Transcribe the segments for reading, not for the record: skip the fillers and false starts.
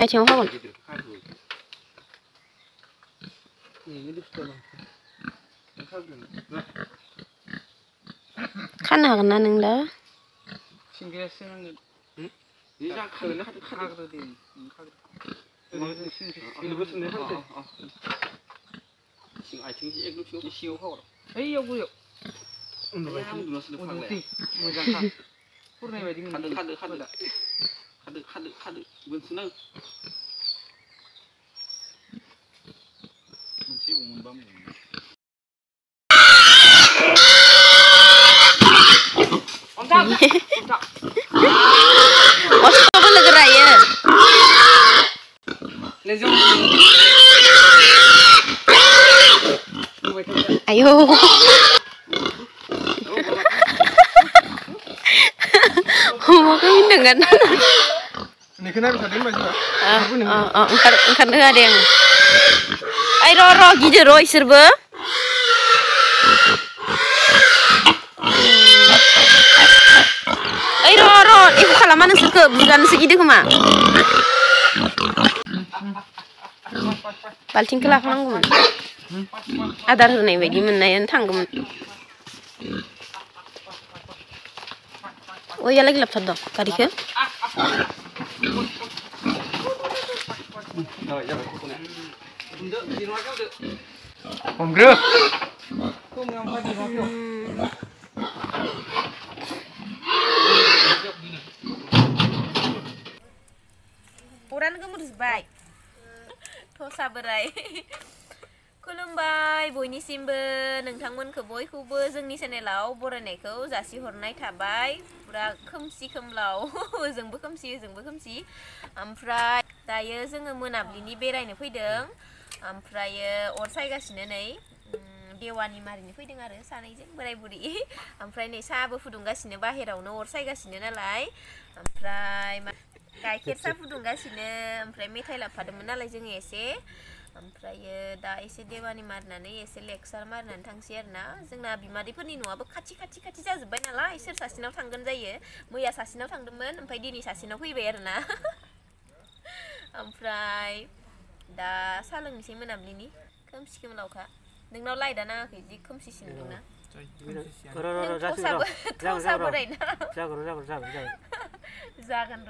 आथिङाव हागोन खानो हागोन ना नों दा Osto logo raya. Ayo. Mau kawin dengan? Ini kenapa tadi mbak juga? Engkar ada yang. Ay ro gitu ro isirbe. Ay ro ibu kalaman ngesirke bukan segitu kema. Balting kelak nanggumun. Adar hunay bagi menayan tanggumun. Oh ya lagi laptop dong, kari ke? Om Gru. Orang gemurus baik. Tosa berai. खुलुमबाय बयनिसिमबो नोंथांमोनखौ बयखौबो जोंनि चेनेलाव बरायनायखौ जासिहरनाय थाबाय पुरा खोमसि खोमलाव जोंबो खोमसि ओमफ्राय दायो जोङो मोनाबिलिनि बेरायनो फैदों ओमफ्राय अर सायगासिनो नै देवानि मारिनो फैदों आरो सानैजों बोराय बुरि ओमफ्राय नै साहाबो फुदुंगासिनो बाहेरावनो अर सायगासिनो नालाय ओमफ्राय गाइखेर साहा फुदुंगासिनो ओमफ्राय मेथाइ लाबोफादोंमोन नालाय जोङो एसे ओमफ्राय दा एसे देवानि मारनानै एसे लेक्सार मारनानै थांसै आरोना जोंना बिमादैफोरनि न'आबो खाथि जाजोब्बाय नालाय सोर सासेनाव थांगोन जायो मैया सासेनाव थांदोंमोन ओमफ्राय दिनै सासेनाव फैबाय आरोना ओमफ्राय दा सा लोंनोसै मोनाबिलिनि खोमसि खोमलावखा नोंनाव लाइटआ नाङाखै जि खोमसिसिन नोंना जागोन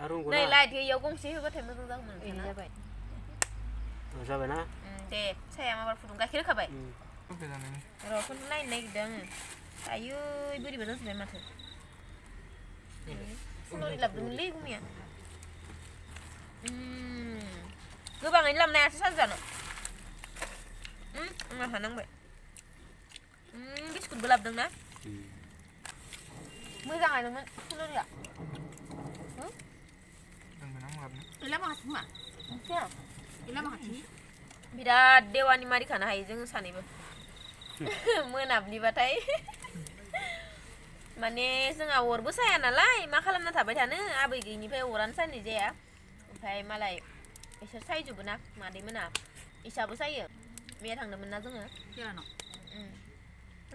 नै लाइट गैयियाव गंसे होबाथाय मोजां जागौमोन जाबाय ना दे साया माबार फुदुं गाइखेर होखाबाय र' फुदुं नायनो नागिरदों आङो आयु बोरैबा जाजोब्बाय माथो फुलुरि लाबोदोंमोनलै गुमिया गोबाङैनो लाबोनो हायासै सानजानो आंहा हानांबाय बिस्कुटबो लाबोदों ना मोजाङानोमोन फुलुरिया बिराद देवानि मारि खानो हायो जों सानैबो मोनाब्लिबाथाय माने जोंहा अरबो साया नालाय मा खालामना थाबाय थानो आबै गैयिनिफ्राय अरानो सायनाय जाया ओमफ्राय मालाय बिसोर सायजोबो ना मादैमोना इसाबो सायो मैया थांदोंमोन ना जोङो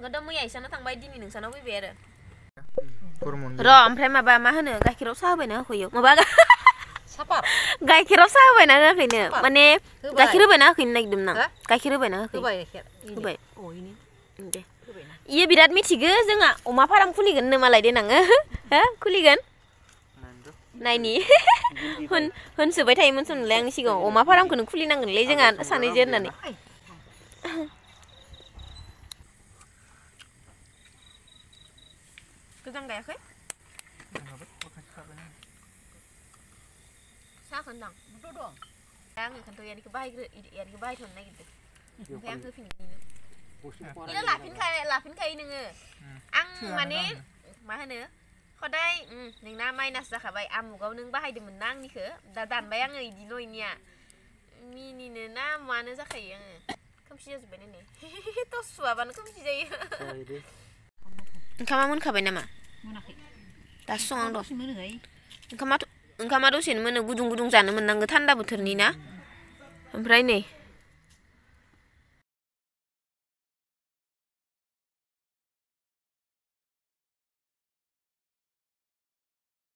गोदो मैया इसानाव थांबाय दिनै नोंसानाव फैबाय आरो र' ओमफ्राय माबा मा होनो गाइखेराव साहा होबायना होखैयो माबा गाइखेराव साहा होबायना होआखैनो माने गाइखेर होबायना होखैनो नागिरदोंमोन आं गाइखेर होबायना होखै होबाय दे इयो बिराद मिथिगो जोंहा अमा फार्म खुलिगोन नो मालाय देनाङो हो खुलिगोन नायनि होनसोबाय थायोमोन सोंलाय आंनि सिगाङाव अमा फार्मखौनो खुलिनांगोनलै जोंहा सानैजों होननानै गोजां गायाखै साहाखौ होनदां आङो ओंखायनोथ' यानिखौ बाहायथ'नो नागिरदों ओमफ्राय आं होफिनगोन इनो लाफिनखायो नोङो आं माने मा होनो खदाय नोंना माइनास जाखाबाय आमुगाव नों बाहायदोंमोन ना आंनिखौ दा दानबाय आङो इदिल' इनिया मिनिनो ना मानो जाखायो आङो खोमसि जाजोब्बाय नै टर्च सुवाबानो खोमसि जायो ओंखामा मोनखाबाय नामा मोनाखै दासो संहां दं ओंखामा दसेनो मोनो गुदुं जानो मोननांगौ थान्दा बोथोरनि ना ओमफ्राय नै